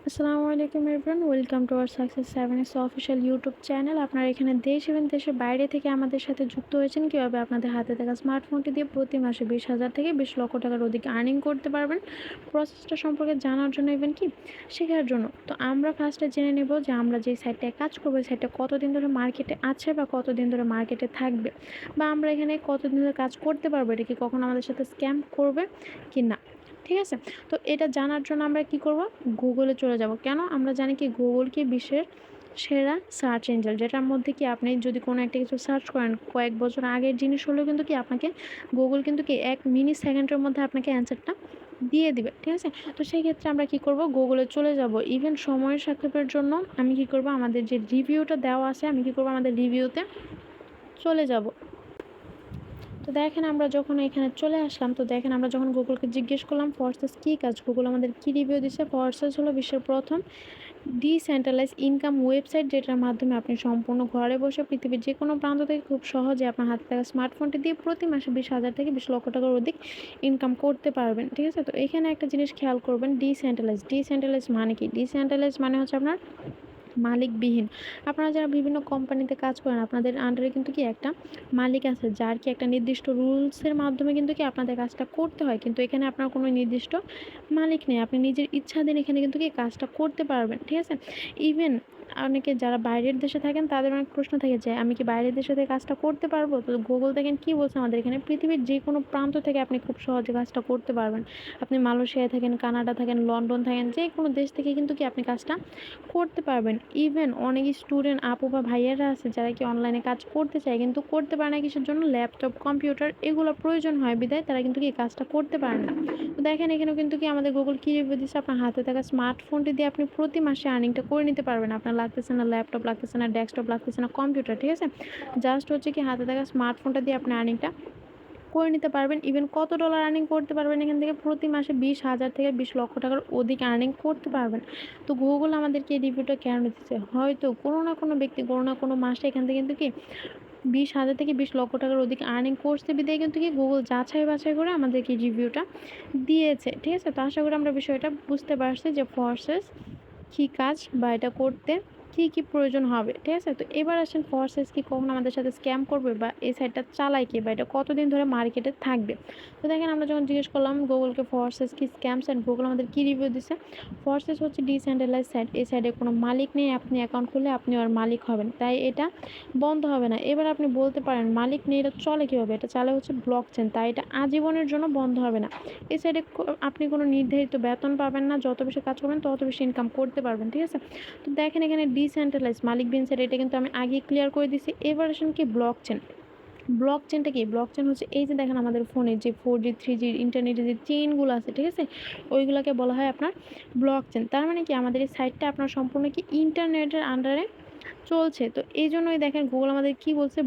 আসসালামু আলাইকুম everyone, welcome to our success 7 official YouTube channel. আপনারা এখানে দেশ এবং দেশের বাইরে থেকে আমাদের সাথে যুক্ত হয়েছেন কীভাবে আপনাদের হাতে থাকা স্মার্টফোনটি দিয়ে প্রতি মাসে 20,000 থেকে 20 লক্ষ টাকার অধিক আর্নিং করতে পারবেন। প্রসেসটা সম্পর্কে জানার জন্য ইভেন কি শেখার জন্য তো আমরা ফার্স্টে জেনে নেব যে আমরা যে সাইটটায় কাজ করবো সাইটটা কতদিন ধরে মার্কেটে আছে বা কতদিন ধরে মার্কেটে থাকবে, বা আমরা এখানে কতদিন ধরে কাজ করতে পারবো, এটা কি কখনো আমাদের সাথে স্ক্যাম করবে কি না। ঠিক আছে, তো এটা জানার জন্য আমরা কি করব, গুগলে চলে যাব। কেন? আমরা জানি কি গুগল কি বিশ্বের সেরা সার্চ ইঞ্জিন, যেটার মধ্যে কি আপনি যদি কোনো একটা কিছু সার্চ করেন কয়েক বছর আগের জিনিস হলেও কিন্তু কি আপনাকে গুগল কিন্তু কি 1 মিলি সেকেন্ডের মধ্যে আপনাকে অ্যান্সারটা দিয়ে দিবে। ঠিক আছে, তো সেই ক্ষেত্রে আমরা কি করব, গুগলে চলে যাব। ইভেন সময়ের সাক্ষেপের জন্য আমি কি করব, আমাদের যে রিভিউটা দেওয়া আছে আমি কি করব, আমাদের রিভিউতে চলে যাব। তো দেখেন আমরা যখন এখানে চলে আসলাম, তো দেখেন আমরা যখন গুগলকে জিজ্ঞেস করলাম ফরসেস কী কাজ, গুগল আমাদের কী রিভিউ দিচ্ছে। ফরসেস হলো বিশ্বের প্রথম ডিসেন্ট্রালাইজ ইনকাম ওয়েবসাইট, যেটার মাধ্যমে আপনি সম্পূর্ণ ঘরে বসে পৃথিবীর যে কোনো প্রান্ত থেকে খুব সহজে আপনার হাতে থাকা স্মার্টফোনটি দিয়ে প্রতি মাসে 20,000 থেকে 20 লক্ষ টাকার অধিক ইনকাম করতে পারবেন। ঠিক আছে, তো এখানে একটা জিনিস খেয়াল করবেন, ডিসেন্ট্রালাইজ মানে কি? ডিসেন্ট্রালাইজ মানে হচ্ছে আপনার মালিকবিহীন। আপনারা যারা বিভিন্ন কোম্পানিতে কাজ করেন আপনাদের আন্ডারে কিন্তু কি একটা মালিক আছে, যার কি একটা নির্দিষ্ট রুলসের মাধ্যমে কিন্তু কি আপনাদের কাজটা করতে হয়, কিন্তু এখানে আপনার কোনো নির্দিষ্ট মালিক নেই। আপনি নিজের ইচ্ছাধীন এখানে কিন্তু কি কাজটা করতে পারবেন। ঠিক আছে, ইভেন অনেকে যারা বাইরের দেশে থাকেন তাদের অনেক প্রশ্ন থাকে যে আমি কি বাইরের দেশে থেকে কাজটা করতে পারবো। তো গুগল দেখেন কি বলছে আমাদের এখানে, পৃথিবীর যে কোনো প্রান্ত থেকে আপনি খুব সহজে কাজটা করতে পারবেন। আপনি মালয়েশিয়ায় থাকেন, কানাডা থাকেন, লন্ডন থাকেন, যে কোনো দেশ থেকে কিন্তু কি আপনি কাজটা করতে পারবেন। ইভেন অনেক স্টুডেন্ট আপু বা ভাইয়ারা আছে যারা কি অনলাইনে কাজ করতে চায় কিন্তু করতে পারে না, কিসের জন্য? ল্যাপটপ, কম্পিউটার এগুলো প্রয়োজন হয় বিধায় তারা কিন্তু কি কাজটা করতে পারে না। তো দেখেন এখানেও কিন্তু কি আমাদের গুগল কি রিভিউ দিচ্ছে, আপনার হাতে থাকা স্মার্টফোনটি দিয়ে আপনি প্রতি মাসে আর্নিংটা করে নিতে পারবেন। আপনার লাগতেছে না ল্যাপটপ, লাগতেছে না ডেস্কটপ, লাগতেছে না কম্পিউটার। ঠিক আছে, জাস্ট হচ্ছে কি হাতে থাকা স্মার্টফোনটা দিয়ে আপনি আর্নিংটা করে নিতে পারবেন। ইভেন কত ডলার আর্নিং করতে পারবেন এখান থেকে? প্রতি মাসে 20,000 থেকে 20 লক্ষ টাকার অধিক আর্নিং করতে পারবেন। তো গুগল আমাদেরকে এই রিভিউটা কেন দিচ্ছে? হয়তো কোনো না কোনো ব্যক্তি কোনো না কোনো মাসে এখান থেকে কিন্তু কি 20,000 থেকে 20 লক্ষ টাকার অধিক আর্নিং করছে বিধায় কিন্তু কি গুগল যাচাই বাছাই করে আমাদেরকে রিভিউটা দিয়েছে। ঠিক আছে, তো আশা করি আমরা বিষয়টা বুঝতে পারছি যে ফরসেস কী কাজ বা এটা করতে কী প্রয়োজন হবে। ঠিক আছে, তো এবার আসেন ফরসেস কি কখনো আমাদের সাথে স্ক্যাম করবে, বা এই সাইটটা চালায় কে, বা এটা কতদিন ধরে মার্কেটে থাকবে। তো দেখেন আমরা যখন জিজ্ঞেস করলাম গুগলকে ফরসেস কি স্ক্যাম সাইট, গুগল আমাদের কী রিভিউ দিছে। ফরসেস হচ্ছে ডিসেন্ট্রালাইজ সাইট, এই সাইটে কোনো মালিক নেই, আপনি অ্যাকাউন্ট খুললে আপনি আর মালিক হবেন, তাই এটা বন্ধ হবে না। এবার আপনি বলতে পারেন মালিক নেই, এটা চলে কীভাবে? এটা চালে হচ্ছে ব্লক চেন, তাই এটা আজীবনের জন্য বন্ধ হবে না। এই সাইডে আপনি কোনো নির্ধারিত বেতন পাবেন না, যত বেশি কাজ করবেন তত বেশি ইনকাম করতে পারবেন। ঠিক আছে, তো দেখেন এখানে ডিসেন্ট্রালাইজ মালিকবিহীন সাইট, এটা কিন্তু আমি আগেই ক্লিয়ার করে দিছি। এবার আসেন কি ব্লক চেন। ব্লক চেনটা কি? ব্লক চেন হচ্ছে এই যে দেখেন আমাদের ফোনে যে 4G 3G ইন্টারনেটের যে চেইনগুলো আছে, ঠিক আছে, ওইগুলোকে বলা হয় আপনার ব্লক চেন। তার মানে কি আমাদের এই সাইটটা আপনার সম্পূর্ণ কি ইন্টারনেটের আন্ডারে চলছে। তো এই জন্যই দেখেন গুগল আমাদের কি বলছে,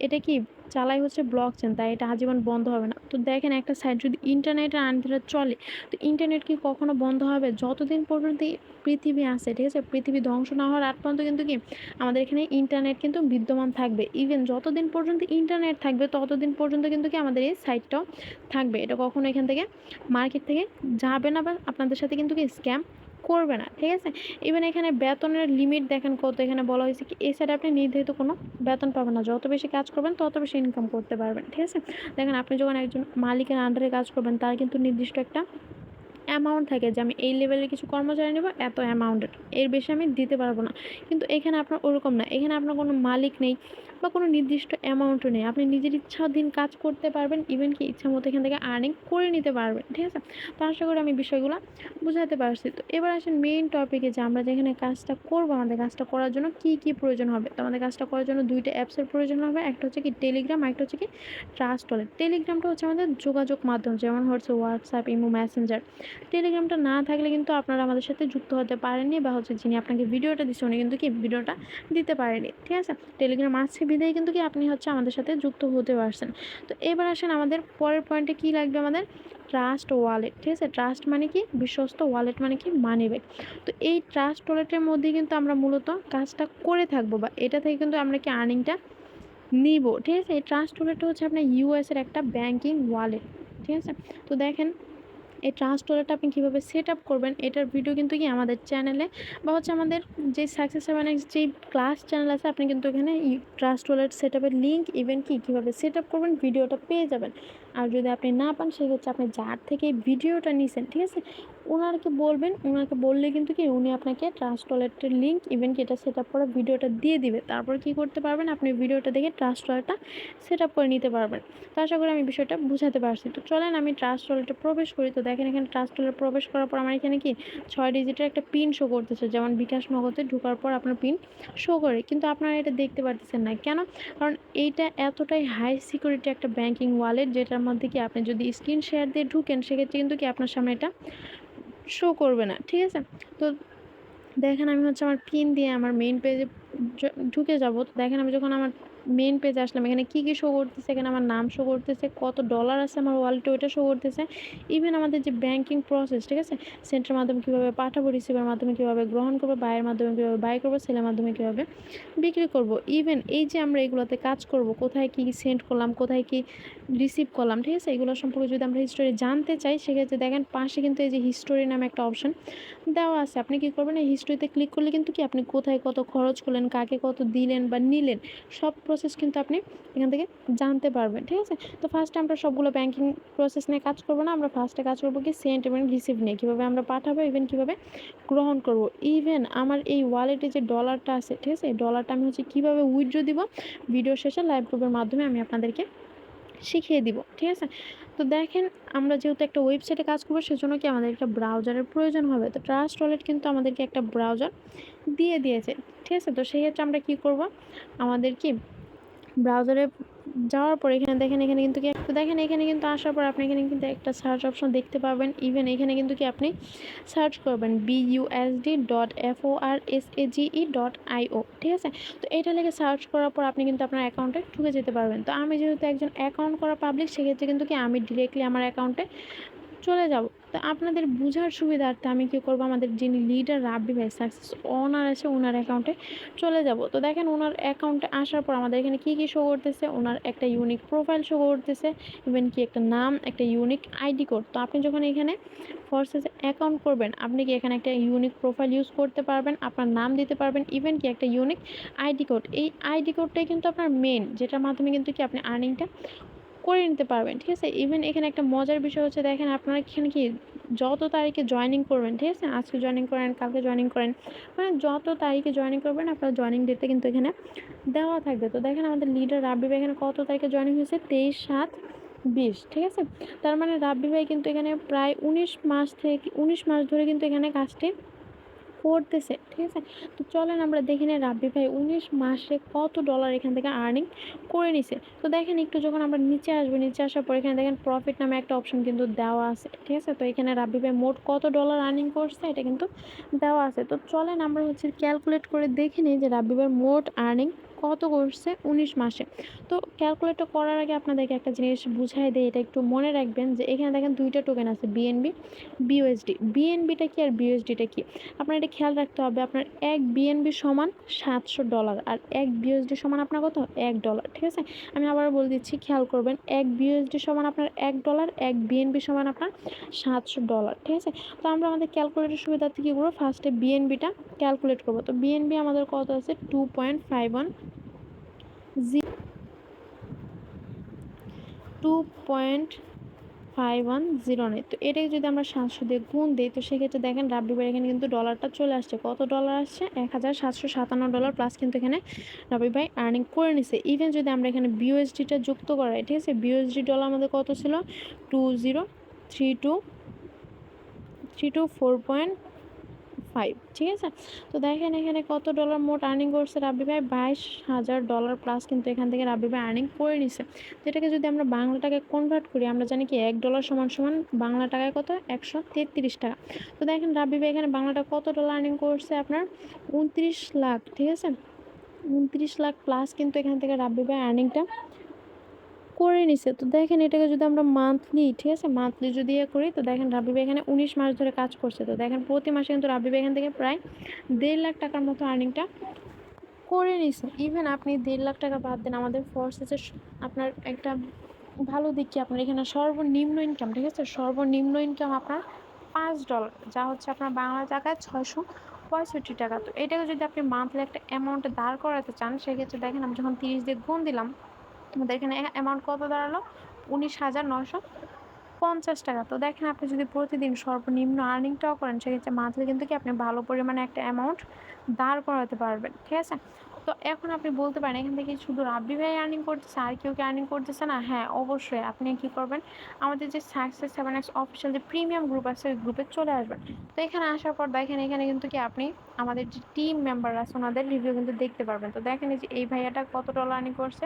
এটা কি চালাই হচ্ছে ব্লক চেন, তাই এটা আজীবন বন্ধ হবে না। তো দেখেন একটা সাইট যদি ইন্টারনেটের আন্ডারে চলে, তো ইন্টারনেট কি কখনো বন্ধ হবে? যতদিন পর্যন্ত এই পৃথিবী আছে, ঠিক আছে, পৃথিবী ধ্বংস না হওয়ার আগ পর্যন্ত কিন্তু কি আমাদের এখানে ইন্টারনেট কিন্তু বিদ্যমান থাকবে। ইভেন যতদিন পর্যন্ত ইন্টারনেট থাকবে ততদিন পর্যন্ত কিন্তু কি আমাদের এই সাইটটাও থাকবে। এটা কখনো এখান থেকে মার্কেট থেকে যাবে না, বা আপনাদের সাথে কিন্তু কি স্ক্যাম করবে না। ঠিক আছে, ইভেন এখানে বেতনের লিমিট দেখেন কত, এখানে বলা হয়েছে কি এই সাইডে আপনি নির্ধারিত কোনো বেতন পাবেন না, যত বেশি কাজ করবেন তত বেশি ইনকাম করতে পারবেন। ঠিক আছে, দেখেন আপনি যখন একজন মালিকের আন্ডারে কাজ করবেন তার কিন্তু নির্দিষ্ট একটা অ্যামাউন্ট থাকে যে আমি এই লেভেলের কিছু কর্মচারী নেব, এত অ্যামাউন্টের, এর বেশি আমি দিতে পারবো না। কিন্তু এখানে আপনার ওরকম না, এখানে আপনার কোনো মালিক নেই বা কোনো নির্দিষ্ট অ্যামাউন্টও নেই, আপনি নিজের ইচ্ছাধীন কাজ করতে পারবেন, ইভেন কি ইচ্ছা মতো এখান থেকে আর্নিং করে নিতে পারবেন। ঠিক আছে, তো আশা করি আমি বিষয়গুলো বুঝাতে পারছি। তো এবার আসেন মেইন টপিকে, যে আমরা যেখানে কাজটা করবো আমাদের কাজটা করার জন্য কি প্রয়োজন হবে। তো আমাদের কাজটা করার জন্য দুইটা অ্যাপসের প্রয়োজন হবে, একটা হচ্ছে কি টেলিগ্রাম, একটা হচ্ছে কি ট্রাস্ট ওয়ালেট। টেলিগ্রামটা হচ্ছে আমাদের যোগাযোগ মাধ্যম, যেমন হচ্ছে হোয়াটসঅ্যাপ, ইমো, মেসেঞ্জার। টেলিগ্রামটা না থাকলে কিন্তু আপনারা আমাদের সাথে যুক্ত হতে পারেননি, বা হচ্ছে যিনি আপনাকে ভিডিওটা দিচ্ছে উনি কিন্তু কি ভিডিওটা দিতে পারেনি। ঠিক আছে, টেলিগ্রাম আছে বিধায় কিন্তু কি আপনি হচ্ছে আমাদের সাথে যুক্ত হতে পারছেন। তো এবার আসেন আমাদের পরের পয়েন্টে কি লাগবে, আমাদের ট্রাস্ট ওয়ালেট। ঠিক আছে, ট্রাস্ট মানে কি? বিশ্বস্ত, ওয়ালেট মানে কি? Money bag. তো এই ট্রাস্ট ওয়ালেটের মধ্যে কিন্তু আমরা মূলত কাজটা করে থাকবো, বা এটা থেকে কিন্তু আমরা কি আর্নিংটা নিব। ঠিক আছে, এই ট্রাস্ট ওয়ালেটটা হচ্ছে আপনার ইউএস এর একটা ব্যাংকিং ওয়ালেট। ঠিক আছে, তো দেখেন এই ট্রাস্ট ওয়ালেটটা আপনি কীভাবে সেট আপ করবেন এটার ভিডিও কিন্তু কি আমাদের চ্যানেলে বা হচ্ছে আমাদের যে সাকসেস 7x যেই ক্লাস চ্যানেল আছে, আপনি কিন্তু এখানে ট্রাস্ট ওয়ালেট সেট আপের লিঙ্ক ইভেন কীভাবে সেট আপ করবেন ভিডিওটা পেয়ে যাবেন। আর যদি আপনি না পান সেক্ষেত্রে আপনি যার থেকে এই ভিডিওটা নিছেন, ঠিক আছে, ওনাকে বলবেন, ওনাকে বললে কিন্তু কি উনি আপনাকে ট্রাস্ট ওয়ালেটের লিঙ্ক ইভেন কি এটা সেট আপ করা ভিডিওটা দিয়ে দিবে। তারপর কি করতে পারবেন, আপনি ভিডিওটা দেখে ট্রাস্ট ওয়ালেটটা সেট আপ করে নিতে পারবেন। তো আশা করি আমি বিষয়টা বুঝাতে পারছি। তো চলেন আমি ট্রাস্ট ওয়ালেটে প্রবেশ করি। তো দেখেন এখানে ট্রাস্ট ওয়ালেটে প্রবেশ করার পর আমার এখানে কি 6 ডিজিটের একটা পিন শো করতেছে, যেমন বিকাশ নগদে ঢোকার পর আপনার পিন শো করে, কিন্তু আপনারা এটা দেখতে পারতেছেন না কেন? কারণ এইটা এতটাই হাই সিকিউরিটি একটা ব্যাঙ্কিং ওয়ালেট, যেটার মধ্যে কি আপনি যদি স্ক্রিন শেয়ার দিয়ে ঢুকেন সেক্ষেত্রে কিন্তু কি আপনার সামনে এটা শো করবে না, ঠিক আছে। তো দেখেন আমি হচ্ছে আমার পিন দিয়ে আমার মেইন পেজে ঢুকে যাব। তো দেখেন আমি যখন আমার মেইন পেজে আসলাম, এখানে কী কী শো করতেছে, এখানে আমার নাম শো করতেছে, কত ডলার আছে আমার ওয়ালেটে ওইটা শো করতেছে, ইভেন আমাদের যে ব্যাঙ্কিং প্রসেস, ঠিক আছে, সেন্টের মাধ্যমে কীভাবে পাঠাবো, রিসিভের মাধ্যমে কীভাবে গ্রহণ করবো, বাইয়ের মাধ্যমে কীভাবে বাই করবো, সেলের মাধ্যমে কীভাবে বিক্রি করব, ইভেন এই যে আমরা এগুলোতে কাজ করব, কোথায় কী সেন্ড করলাম, কোথায় কী রিসিভ করলাম, ঠিক আছে, এগুলো সম্পর্কে যদি আমরা হিস্টোরি জানতে চাই সেক্ষেত্রে দেখেন পাশে কিন্তু এই যে হিস্টোরি নামে একটা অপশান দেওয়া আছে। আপনি কী করবেন, এই হিস্ট্রিতে ক্লিক করলে কিন্তু কি আপনি কোথায় কত খরচ করলেন, কাকে কত দিলেন বা নিলেন, সব প্রসেস কিন্তু আপনি এখান থেকে জানতে পারবেন, ঠিক আছে। তো ফার্স্টে আমরা সবগুলো ব্যাঙ্কিং প্রসেস নিয়ে কাজ করবো না, আমরা ফার্স্টে কাজ করবো কি সেন্ড এবং রিসিভ নিয়ে, কীভাবে আমরা পাঠাবো ইভেন কীভাবে গ্রহণ করব। ইভেন আমার এই ওয়ালেটে যে ডলারটা আছে, ঠিক আছে, এই ডলারটা আমি হচ্ছে কীভাবে উইথড্র দিব ভিডিও শেষে লাইভ গ্রুপের মাধ্যমে আমি আপনাদেরকে শিখিয়ে দিব, ঠিক আছে। তো দেখেন আমরা যেহেতু একটা ওয়েবসাইটে কাজ করবো সেজন্য কি আমাদের একটা ব্রাউজারের প্রয়োজন হবে। তো ট্রাস্ট ওয়ালেট কিন্তু আমাদেরকে একটা ব্রাউজার দিয়ে দিয়েছে, ঠিক আছে। তো সেই ক্ষেত্রে আমরা কী করব, আমাদের কি ব্রাউজারে যাওয়ার পর এখানে দেখেন এখানে কিন্তু কি তো দেখেন এখানে কিন্তু আসার পর আপনি এখানে কিন্তু একটা সার্চ অপশন দেখতে পাবেন। ইভেন এখানে কিন্তু কি আপনি সার্চ করবেন BUSD.FORSAGE.IO, ঠিক আছে। তো এটা লেগে সার্চ করার পর আপনি কিন্তু আপনার অ্যাকাউন্টে ঢুকে যেতে পারবেন। তো আমি যেহেতু একজন অ্যাকাউন্ট করা পাবলিক সেক্ষেত্রে কিন্তু কি আমি ডিরেক্টলি আমার অ্যাকাউন্টে চলে যাব। তো আপনাদের বোঝার সুবিধার্থে আমি কী করব, আমাদের যিনি লিডার রাব্বি ভাই সাকসেস ওনার আছে ওনার অ্যাকাউন্টে চলে যাব। তো দেখেন ওনার অ্যাকাউন্টে আসার পর আমাদের এখানে কী কী শো করতেছে, ওনার একটা ইউনিক প্রোফাইল শো করতেছে, ইভেন কি একটা নাম, একটা ইউনিক আইডি কোড। তো আপনি যখন এখানে ফোর্সেসে অ্যাকাউন্ট করবেন আপনি কি এখানে একটা ইউনিক প্রোফাইল ইউজ করতে পারবেন, আপনার নাম দিতে পারবেন, ইভেন কি একটা ইউনিক আইডি কোড। এই আইডি কোডটাই কিন্তু আপনার মেন, যেটার মাধ্যমে কিন্তু কি আপনি আর্নিংটা করে নিতে পারবেন, ঠিক আছে। ইভেন এখানে একটা মজার বিষয় হচ্ছে দেখেন আপনারা এখানে কি যত তারিখে জয়েনিং করবেন, ঠিক আছে, আজকে জয়েনিং করেন, কালকে জয়েনিং করেন, মানে যত তারিখে জয়েনিং করবেন আপনার জয়েনিং ডেটটা কিন্তু এখানে দেওয়া থাকবে। তো দেখেন আমাদের লিডার রাব্বি ভাই এখানে কত তারিখে জয়েনিং হয়েছে, 23/7/20, ঠিক আছে। তার মানে রাব্বি ভাই কিন্তু এখানে প্রায় 19 মাস ধরে কিন্তু এখানে কাজটি করতেছে, ঠিক আছে। তো চলেন আমরা দেখে নিই রাব্বি ভাই 19 মাসে কত ডলার এখান থেকে আর্নিং করে নিছে। তো দেখেন একটু যখন আমরা নিচে আসবো, নিচে আসার পর এখানে দেখেন প্রফিট নামে একটা অপশন কিন্তু দেওয়া আছে, ঠিক আছে। তো এখানে রাব্বি ভাই মোট কত ডলার আর্নিং করছে এটা কিন্তু দেওয়া আছে। তো চলেন আমরা হচ্ছে ক্যালকুলেট করে দেখে নিই যে রাব্বি ভাইয়ের মোট আর্নিং কত করছে 19 মাসে। তো ক্যালকুলেটটা করার আগে আপনাদেরকে একটা জিনিস বুঝাই দেই, এটা একটু মনে রাখবেন যে এখানে দেখেন দুইটা টোকেন আছে, বিএনবি, বিউএসডি। বিএনবিটা কি আর বিউএসডিটা কি আপনার এটা খেয়াল রাখতে হবে। আপনার এক বিএনবি সমান $700 আর এক বিউএসডি সমান আপনার কত $1, ঠিক আছে। আমি আবার বলে দিচ্ছি, খেয়াল করবেন, এক বিউএসডি সমান আপনার $1, এক বিএনবি সমান আপনার $700, ঠিক আছে। তো আমরা আমাদের ক্যালকুলেটের সুবিধার্থে কী করবো, ফার্স্টে বিএনবিটা ক্যালকুলেট করবো। তো বিএনবি আমাদের কত আছে 2.510। তো এটাকে যদি আমরা 700 দিয়ে গুণ দিই তো সেক্ষেত্রে দেখেন রাব্বি ভাই এখানে কিন্তু ডলারটা চলে আসছে। কত ডলার আসছে, $1757 প্লাস কিন্তু এখানে রাব্বি ভাই আর্নিং করে নিছে। ইভেন যদি আমরা এখানে বিউএসডিটা যুক্ত করাই, ঠিক আছে, বিউএসডি ডলার আমাদের কত ছিল 203234.5, ঠিক আছে। তো দেখেন এখানে কত ডলার মোট আর্নিং করছে রাব্বি ভাই, $22,000 প্লাস কিন্তু এখান থেকে রাব্বি ভাই আর্নিং করে নিছে। যেটাকে যদি আমরা বাংলা টাকায় কনভার্ট করি আমরা জানি কি $1 সমান সমান বাংলা টাকায় কত 133 টাকা। তো দেখেন রাব্বি ভাই এখানে বাংলা টাকা কত ডলার আর্নিং করছে আপনার 29 লাখ, ঠিক আছে, 29 লাখ প্লাস কিন্তু এখান থেকে রাব্বি ভাই আর্নিংটা করে নিছে। তো দেখেন এটাকে যদি আমরা মান্থলি, ঠিক আছে, মান্থলি যদি করি তো দেখেন রাব্বি ভাই এখানে 19 মাস ধরে কাজ করছে। তো দেখেন প্রতি মাসে কিন্তু রাব্বি ভাই এখান থেকে প্রায় 1.5 লাখ টাকার মতো আর্নিংটা করে নিছে। ইভেন আপনি 1.5 লাখ টাকা বাদ দেন, আমাদের ফোর্সেসের আপনার একটা ভালো দিক কি আপনার এখানে সর্বনিম্ন ইনকাম, ঠিক আছে, সর্বনিম্ন ইনকাম আপনার $5, যা হচ্ছে আপনার বাংলা টাকায় 665 টাকা। তো এটাকে যদি আপনি মান্থলি একটা অ্যামাউন্টে দাঁড় করাতে চান, সেক্ষেত্রে দেখেন আমি যখন 30 দিয়ে গুণ দিলাম, আমাদের এখানে অ্যামাউন্ট কত দাঁড়ালো? 19,950 টাকা। তো দেখেন আপনি যদি প্রতিদিন সর্বনিম্ন আর্নিংটাও করেন, সেক্ষেত্রে মান্থলি কিন্তু কি আপনি ভালো পরিমাণে একটা অ্যামাউন্ট দাঁড় করাতে পারবেন, ঠিক আছে। তো এখন আপনি বলতে পারেন এখান থেকে শুধু রাব্বি ভাই আর্নিং করতেছে, আর কেউ কি আর্নিং করতেছে না? হ্যাঁ, অবশ্যই। আপনি কি করবেন, আমাদের যে সাকসেস 7x অফিসিয়াল যে প্রিমিয়াম গ্রুপ আছে, ওই গ্রুপে চলে আসবেন। তো এখানে আসার পর দেখেন এখানে কিন্তু কি আপনি আমাদের যে টিম মেম্বার আছে ওনাদের রিভিউ কিন্তু দেখতে পারবেন। তো দেখেন এই যে এই ভাইয়াটা কত ডলার আর্নিং করছে,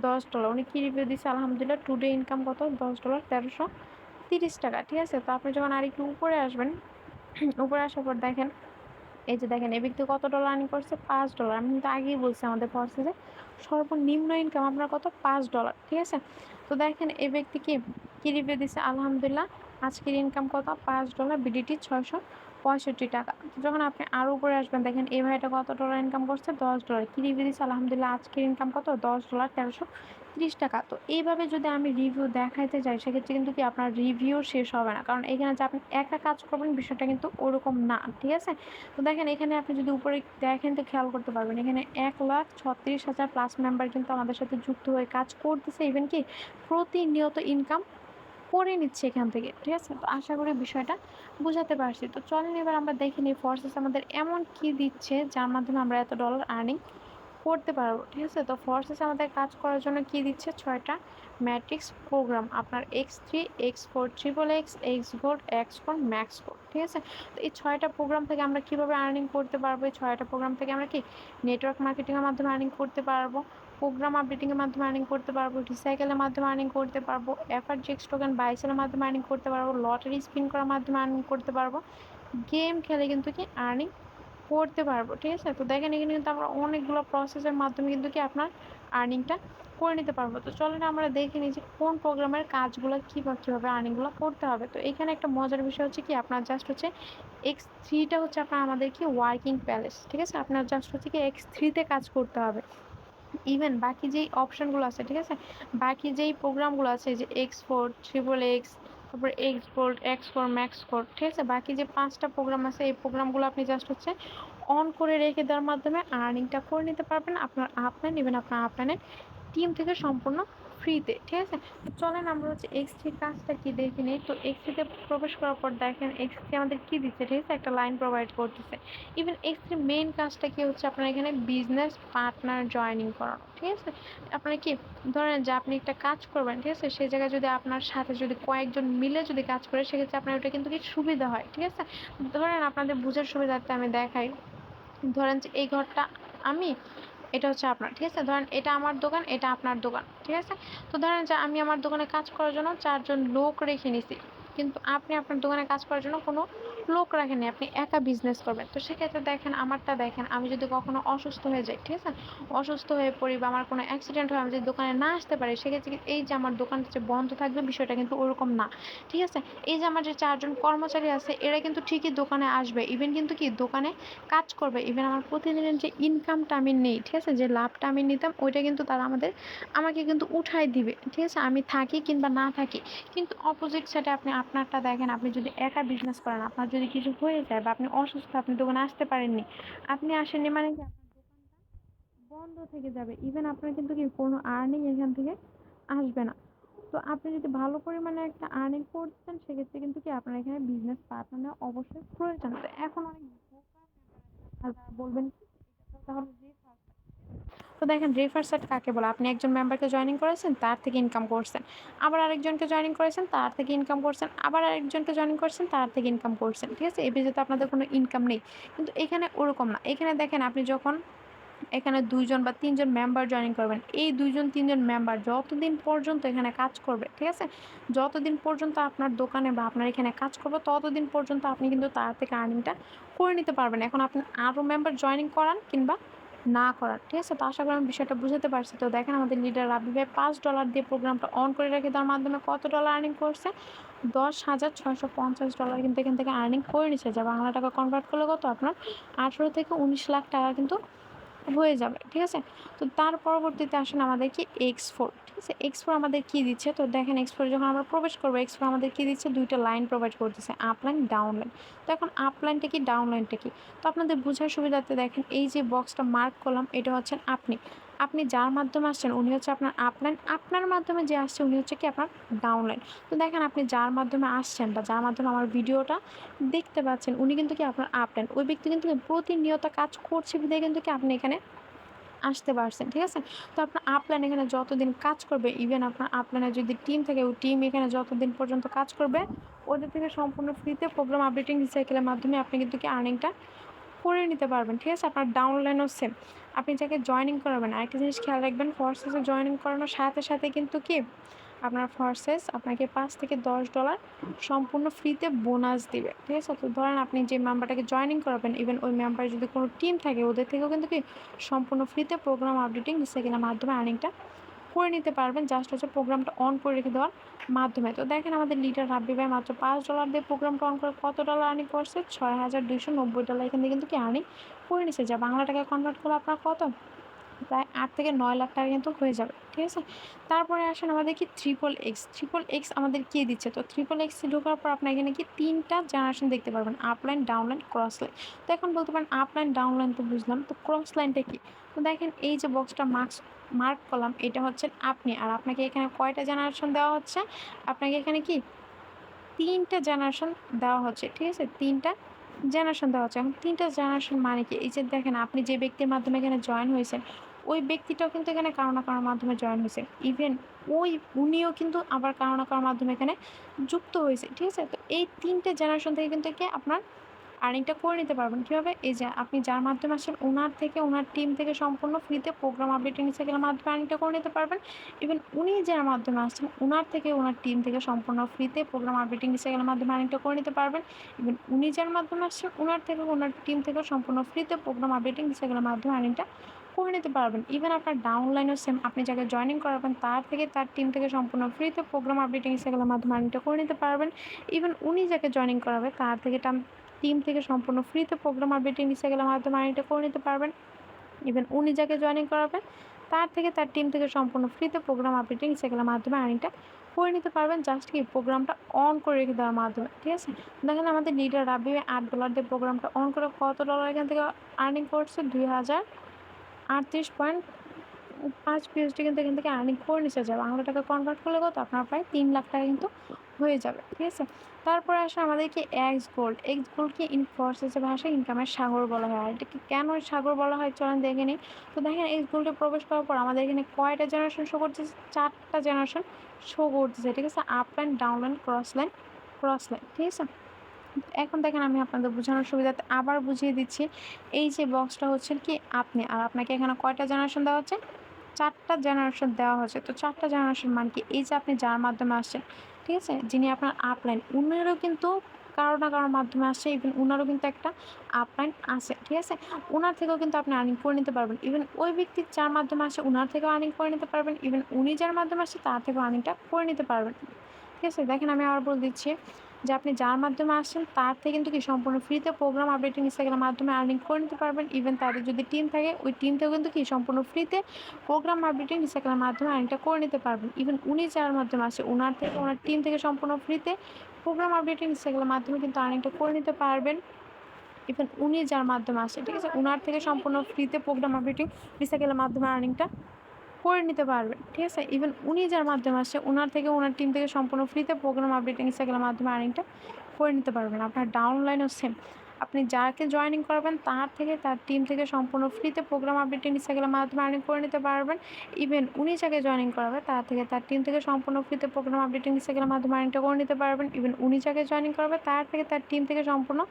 $10। উনি কি রিভিউ দিচ্ছে? আলহামদুলিল্লাহ, টুডে ইনকাম কত? $10, 1330 টাকা, ঠিক আছে। তো আপনি যখন আরেকটু উপরে আসবেন, উপরে আসার পর দেখেন এই যে দেখেন এই ব্যক্তি কত ডলার আর্নিং করছে? $5। আমি কিন্তু আগেই বলছি আমাদের প্রসেসে সর্বনিম্ন ইনকাম আপনার কত? $5, ঠিক আছে। তো দেখেন এই ব্যক্তি কি রিভিউ দিচ্ছে? আলহামদুলিল্লাহ, আজকের ইনকাম কত? $5, বিডিটি 665 টাকা। যখন আপনি আরও উপরে আসবেন, দেখেন এই ভাইটা কত ডলার ইনকাম করছে? $10। কি রিভিউ দিচ্ছে? আলহামদুলিল্লাহ, আজকের ইনকাম কত? $10, 1330 টাকা। তো এইভাবে যদি আমি রিভিউ দেখাইতে যাই, সেক্ষেত্রে কিন্তু কি আপনার রিভিউ শেষ হবে না, কারণ এখানে যে আপনি একা কাজ করবেন বিষয়টা কিন্তু ওরকম না, ঠিক আছে। তো দেখেন এখানে আপনি যদি উপরে দেখেন তো খেয়াল করতে পারবেন এখানে 1,36,000 প্লাস মেম্বার কিন্তু আমাদের সাথে যুক্ত হয়ে কাজ করতেছে, ইভেন কি প্রতিনিয়ত ইনকাম করে নিচ্ছে এখান থেকে, ঠিক আছে। তো আশা করি বিষয়টা বুঝাতে পারছি। তো চলেন এবার আমরা দেখে নিই ফোর্সেস আমাদের এমন কি দিচ্ছে যার মাধ্যমে আমরা এত ডলার আর্নিং করতে পারবো, ঠিক আছে। তো ফোর্সেস আমাদের কাজ করার জন্য কি দিচ্ছে? 6টা ম্যাট্রিক্স প্রোগ্রাম, আপনার X3, X4, XXX, Xgold, Xcore, Maxcore, ঠিক আছে। তো এই 6টা প্রোগ্রাম থেকে আমরা কিভাবে আর্নিং করতে পারবো? এই 6টা প্রোগ্রাম থেকে আমরা কি নেটওয়ার্ক মার্কেটিংয়ের মাধ্যমে আর্নিং করতে পারবো, প্রোগ্রাম আপডেটিংয়ের মাধ্যমে আর্নিং করতে পারবো, রিসাইকেলের মাধ্যমে আর্নিং করতে পারবো, এফআরজিএক্স টোকেন বাইসেলের মাধ্যমে আর্নিং করতে পারবো, লটারি স্পিন করার মাধ্যমে আর্নিং করতে পারবো, গেম খেলে কিন্তু কি আর্নিং করতে পারবো, ঠিক আছে। তো দেখেন এখানে কিন্তু আমরা অনেকগুলো প্রসেসের মাধ্যমে কিন্তু কি আপনার আর্নিংটা করে নিতে পারবো। তো চলেন আমরা দেখে নিই যে কোন প্রোগ্রামের কাজগুলো কীভাবে আর্নিংগুলো করতে হবে। তো এখানে একটা মজার বিষয় হচ্ছে কি আপনার জাস্ট হচ্ছে X3টা হচ্ছে আপনার আমাদের কি ওয়ার্কিং প্যালেস, ঠিক আছে। আপনার জাস্ট হচ্ছে কি X3তে কাজ করতে হবে। ইভেন বাকি যেই অপশানগুলো আছে, ঠিক আছে, বাকি যেই প্রোগ্রামগুলো আছে যে X4, XXX, তারপরে Xgold, Xcore, Maxcore, ঠিক আছে, বাকি যে 5টা প্রোগ্রাম আছে এই প্রোগ্রামগুলো আপনি জাস্ট হচ্ছে অন করে রেখে দেওয়ার মাধ্যমে আর্নিংটা করে নিতে পারবেন আপনার আপলাইন, ইভেন আপনার আপলাইনের টিম থেকে সম্পূর্ণ ফ্রিতে, ঠিক আছে। তো চলেন আমরা হচ্ছে X3 কাজটা কি দেখে নিই। তো X3তে প্রবেশ করার পর দেখেন X3 আমাদের কি দিচ্ছে, ঠিক আছে, একটা লাইন প্রোভাইড করতেছে। ইভেন X3 মেইন কাজটা কি হচ্ছে আপনার এখানে বিজনেস পার্টনার জয়েনিং করানো, ঠিক আছে। আপনার কি ধরেন যে আপনি একটা কাজ করবেন, ঠিক আছে, সেই জায়গায় যদি আপনার সাথে যদি কয়েকজন মিলে যদি কাজ করে, সেক্ষেত্রে আপনার ওটা কিন্তু কি সুবিধা হয়, ঠিক আছে। ধরেন আপনাদের বোঝার সুবিধার্থে আমি দেখাই, ধরেন যে এই ঘরটা আমি, এটা হচ্ছে আপনার, ঠিক আছে। ধরেন এটা আমার দোকান, এটা আপনার দোকান, ঠিক আছে। তো ধরেন যে আমি আমার দোকানে কাজ করার জন্য 4জন লোক রেখে নিছি, কিন্তু আপনি আপনার দোকানে কাজ করার জন্য কোনো লোক রাখেননি, আপনি একা বিজনেস করবেন। তো সেক্ষেত্রে দেখেন আমারটা দেখেন, আমি যদি কখনো অসুস্থ হয়ে যাই, ঠিক আছে, অসুস্থ হয়ে পড়ি বা আমার কোনো অ্যাক্সিডেন্ট হয়, আমি যদি দোকানে না আসতে পারি, সেক্ষেত্রে এই যে আমার দোকানটা যে বন্ধ থাকবে বিষয়টা কিন্তু ওরকম না, ঠিক আছে। এই যে আমার যে 4জন কর্মচারী আছে এরা কিন্তু ঠিকই দোকানে আসবে, ইভেন কিন্তু কি দোকানে কাজ করবে, ইভেন আমার প্রতিদিনের যে ইনকামটা আমি নেই, ঠিক আছে, যে লাভটা আমি নিতাম ওইটা কিন্তু তারা আমাকে কিন্তু উঠাই দিবে, ঠিক আছে, আমি থাকি কিংবা না থাকি। কিন্তু অপোজিট সাইডে আপনি আপনারটা দেখেন, আপনি যদি একা বিজনেস করেন, আপনার যদি কিছু হয়ে যায় বা আপনি অসুস্থ, আপনি দোকানে আসতে পারেননি, আপনি আসেননি মানে কি আপনার দোকানটা বন্ধ থেকে যাবে, ইভেন আপনার কিন্তু কি কোনো আর্নিং এখান থেকে আসবে না। তো আপনি যদি ভালো পরিমাণে একটা আর্নিং করতে চান, সেক্ষেত্রে কিন্তু কি আপনার এখানে বিজনেস পার্টনার অবশ্যই প্রয়োজন। তো এখন অনেক বলবেন তাহলে তো দেখেন রেফার সেট কাকে বলে? আপনি একজন মেম্বারকে জয়েনিং করেছেন, তার থেকে ইনকাম করছেন, আবার আরেকজনকে জয়েনিং করেছেন, তার থেকে ইনকাম করছেন, আবার আরেকজনকে জয়েনিং করছেন, তার থেকে ইনকাম করছেন, ঠিক আছে। এই বেজে তো আপনাদের কোনো ইনকাম নেই, কিন্তু এখানে ওরকম না। এখানে দেখেন আপনি যখন এখানে 2জন বা 3জন মেম্বার জয়েনিং করবেন, এই 2জন 3জন মেম্বার যতদিন পর্যন্ত এখানে কাজ করবে, ঠিক আছে, যতদিন পর্যন্ত আপনার দোকানে বা আপনার এখানে কাজ করবে, ততদিন পর্যন্ত আপনি কিন্তু তার থেকে আর্নিংটা করে নিতে পারবেন। এখন আপনি আরও মেম্বার জয়েনিং করান কিংবা না করার, ঠিক আছে। তো আশা করি আমি বিষয়টা বুঝাতে পারছি। তো দেখেন আমাদের লিডার রাব্বি ভাই $5 দিয়ে প্রোগ্রামটা অন করে রেখে দেওয়ার মাধ্যমে কত ডলার আর্নিং করছে? $10,650 কিন্তু এখান থেকে আর্নিং করে নিচ্ছে, যা বাংলা টাকা কনভার্ট করলে কত আপনার 18 থেকে 19 লাখ টাকা কিন্তু হয়ে যাবে, ঠিক আছে? তো তার পরবর্তীতে আসেন আমাদের কি X4, ঠিক আছে? X4 আমাদের কি দিচ্ছে? তো দেখেন X4 যখন আমরা প্রবেশ করব, X4 আমাদের কি দিচ্ছে? ২ টা লাইন প্রোভাইড করতেছে, আপ লাইন, ডাউন লাইন। তো এখন আপ লাইনটা কি, ডাউন লাইনটা কি? তো আপনাদের বোঝার সুবিধার্থে দেখেন এই যে বক্সটা মার্ক করলাম, এটা হচ্ছেন আপনি। আপনি যার মাধ্যমে আসছেন উনি হচ্ছে আপনার আপ লাইন, আপনার মাধ্যমে যে আসছে উনি হচ্ছে কি আপনার ডাউন লাইন। তো দেখেন আপনি যার মাধ্যমে আসছেন বা যার মাধ্যমে আমার ভিডিওটা দেখতে পাচ্ছেন উনি কিন্তু কি আপনার আপ লাইন। ওই ব্যক্তি কিন্তু প্রতিনিয়ত কাজ করছে বিধায় কিন্তু কি আপনি এখানে আসতে পারছেন, ঠিক আছে? তো আপনার আপলাইন এখানে যতদিন কাজ করবে, ইভেন আপনার আপলাইনের যদি টিম থাকে, ওই টিম এখানে যতদিন পর্যন্ত কাজ করবে, ওদের থেকে সম্পূর্ণ ফ্রিতে প্রোগ্রাম আপডেটিং রিসাইকেলের মাধ্যমে আপনি কিন্তু কি আর্নিংটা করে নিতে পারবেন, ঠিক আছে? আপনার ডাউনলাইনও সেম। আপনি যাকে জয়েনিং করাবেন, আরেকটা জিনিস খেয়াল রাখবেন, ফোর্সেসে জয়েনিং করানোর সাথে সাথে কিন্তু কি আপনার ফোর্সেস আপনাকে $5 থেকে $10 সম্পূর্ণ ফ্রিতে বোনাস দিবে, ঠিক আছে? তো ধরেন আপনি যে মেম্বারটাকে জয়েনিং করাবেন, ইভেন ওই মেম্বারের যদি কোনো টিম থাকে, ওদের থেকেও কিন্তু কি সম্পূর্ণ ফ্রিতে প্রোগ্রাম আপডেটিং রিসাইকেলের মাধ্যমে আর্নিংটা করে নিতে পারবেন, জাস্ট হচ্ছে প্রোগ্রামটা অন করে রেখে দেওয়ার মাধ্যমে। তো দেখেন আমাদের লিডার রাব্বি ভাই মাত্র $5 দিয়ে প্রোগ্রামটা অন করে কত ডলার আর্নিং করছে? $6,290 এখান থেকে কিন্তু কি আর্নিং করে নিছে, যা বাংলা টাকায় কনভার্ট করলে আপনার কত? প্রায় ৮ থেকে ৯ লাখ টাকা কিন্তু হয়ে যাবে, ঠিক আছে? তারপরে আসেন আমাদের কি ট্রিপল এক্স। ট্রিপল এক্স আমাদের কি দিচ্ছে? তো ট্রিপল এক্স ঢোকার পর আপনার এখানে কি ৩ টা জেনারেশন দেখতে পারবেন, আপলাইন, ডাউনলাইন, ক্রস লাইন। তো এখন বলতে পারেন আপলাইন, ডাউনলাইন তো বুঝলাম, তো ক্রস লাইনটা কি? তো দেখেন এই যে বক্সটা মার্ক করলাম, এটা হচ্ছেন আপনি। আর আপনাকে এখানে কয়টা জেনারেশন দেওয়া হচ্ছে? আপনাকে এখানে কি ৩ টা জেনারেশন দেওয়া হচ্ছে, ঠিক আছে? ৩ টা জেনারেশন দেওয়া হচ্ছে। এখন ৩ টা জেনারেশন মানে কি? এই যে দেখেন আপনি যে ব্যক্তির মাধ্যমে এখানে জয়েন হয়েছেন, ওই ব্যক্তিটাও কিন্তু এখানে কারো না কারোর মাধ্যমে জয়েন হয়েছে। ইভেন উনিও কিন্তু আবার কারো না কারোর মাধ্যমে এখানে যুক্ত হয়েছে, ঠিক আছে? তো এই ৩ টে জেনারেশন থেকে কিন্তু কি আপনার আর্নিংটা করে নিতে পারবেন। কীভাবে? এই যে আপনি যার মাধ্যমে আসছেন উনার থেকে, উনার টিম থেকে সম্পূর্ণ ফ্রিতে প্রোগ্রাম আপডেটিং রিসাইকেলের মাধ্যমে আর্নিংটা করে নিতে পারবেন। ইভেন উনি যার মাধ্যমে আসছেন উনার থেকে, উনার টিম থেকে সম্পূর্ণ ফ্রিতে প্রোগ্রাম আপডেটিং রিসাইকেলের মাধ্যমে আর্নিংটা করে নিতে পারবেন। ইভেন উনি যার মাধ্যমে আসছেন উনার থেকে, উনার টিম থেকে সম্পূর্ণ ফ্রিতে প্রোগ্রাম আপডেটিং রিসাইকেলের মাধ্যমে আর্নিংটা করে নিতে পারবেন। ইভেন আপনার ডাউনলাইনও সেম, আপনি যাকে জয়েনিং করাবেন তার থেকে, তার টিম থেকে সম্পূর্ণ ফ্রিতে প্রোগ্রাম আপডেটিং রিসাইকেলের মাধ্যমে আর্নিংটা করে নিতে পারবেন। ইভেন উনি যাকে জয়েনিং করাবে তার থেকে টিম থেকে সম্পূর্ণ ফ্রিতে প্রোগ্রাম আপডেটিং রিসাইকেলের মাধ্যমে আর্নিংটা করে নিতে পারবেন। ইভেন উনি যাকে জয়েনিং করাবেন তার থেকে, তার টিম থেকে সম্পূর্ণ ফ্রিতে প্রোগ্রাম আপডেটিং রিসাইকেলের মাধ্যমে আর্নিংটা করে নিতে পারবেন, জাস্ট কি প্রোগ্রামটা অন করে রেখে দেওয়ার মাধ্যমে, ঠিক আছে? দেখেন আমাদের লিডার রাব্বি $8 দিয়ে প্রোগ্রামটা অন করে কত ডলার এখান থেকে আর্নিং করছে? ২,০৩৮.৫ পিএইচডি কিন্তু এখান থেকে আর্নিং করে নিচ্ছে, যা বাংলা টাকা কনভার্ট করলে কত? আপনার প্রায় ৩ লাখ টাকা কিন্তু হয়ে যাবে, ঠিক আছে? তারপরে আসে আমাদেরকে এক্স গোল্ড। এক্স গোল্ডকে ফরসেসের ভাষায় ইনকামের সাগর বলা হয়। আর এটাকে কেন সাগর বলা হয় চলেন দেখে নিই। তো দেখেন এক্স গোল্ডে প্রবেশ করার পর আমাদের এখানে কয়টা জেনারেশন শো করতেছে? ৪টা জেনারেশন শো করতেছে, ঠিক আছে? Up line, down line, cross line, ঠিক আছে? এখন দেখেন আমি আপনাদের বোঝানোর সুবিধার্থে আবার বুঝিয়ে দিচ্ছি। এই যে বক্সটা হচ্ছে কি আপনি, আর আপনাকে এখানে কয়টা জেনারেশন দেওয়া হচ্ছে? ৪টা জেনারেশন দেওয়া হয়েছে। তো ৪টা জেনারেশন মানে কি? এই যে আপনি যার মাধ্যমে আসছেন, ঠিক আছে? যিনি আপনার আপলাইন, উনারও কিন্তু কারো না কারোর মাধ্যমে আসছে। ইভেন উনারও কিন্তু একটা আপলাইন আছে, ঠিক আছে? উনার থেকেও কিন্তু আপনি আর্নিং করে নিতে পারবেন। ইভেন ওই ব্যক্তি যার মাধ্যমে আসে উনার থেকেও আর্নিং করে নিতে পারবেন। ইভেন উনি যার মাধ্যমে আসছে তার থেকেও আর্নিংটা করে নিতে পারবেন, ঠিক আছে? দেখেন আমি আবার বলে দিচ্ছি যে আপনি যার মাধ্যমে আসছেন তার থেকে কিন্তু কি সম্পূর্ণ ফ্রিতে প্রোগ্রাম আপডেটিং ইনস্টাগ্রামের মাধ্যমে আর্নিং করে নিতে পারবেন। ইভেন তাদের যদি টিম থাকে ওই টিম থেকেও কিন্তু কি সম্পূর্ণ ফ্রিতে প্রোগ্রাম আপডেটিং ইনস্টাগ্রামের মাধ্যমে আর্নিংটা করে নিতে পারবেন। ইভেন উনি যার মাধ্যমে আসে উনার থেকে, ওনার টিম থেকে সম্পূর্ণ ফ্রিতে প্রোগ্রাম আপডেটিং ইনস্টাগ্রামের মাধ্যমে কিন্তু আর্নিংটা করে নিতে পারবেন। ইভেন উনি যার মাধ্যমে আসে, ঠিক আছে? উনার থেকে সম্পূর্ণ ফ্রিতে প্রোগ্রাম আপডেটিং ইনস্টাগ্রামের মাধ্যমে আর্নিংটা করে নিতে পারবেন, ঠিক আছে? ইভেন উনি যার মাধ্যমে আসছে উনার থেকে, ওনার টিম থেকে সম্পূর্ণ ফ্রিতে প্রোগ্রাম আপডেটিং ইনস্টাগ্রামের মাধ্যমে আর্নিংটা করে নিতে পারবেন। আপনার ডাউনলাইনও সেম, আপনি যাকে জয়েনিং করাবেন তার থেকে, তার টিম থেকে সম্পূর্ণ ফ্রিতে প্রোগ্রাম আপডেটিং ইনস্টাগ্রামের মাধ্যমে আর্নিং করে নিতে পারবেন। ইভেন উনি যাকে জয়েনিং করাবে তার থেকে, তার টিম থেকে সম্পূর্ণ ফ্রিতে প্রোগ্রাম আপডেটিং ইনস্টাগ্রামের মাধ্যমে আর্নিংটা করে নিতে পারবেন। ইভেন উনি যাকে জয়েনিং করাবে তার থেকে, তার টিম থেকে সম্পূর্ণ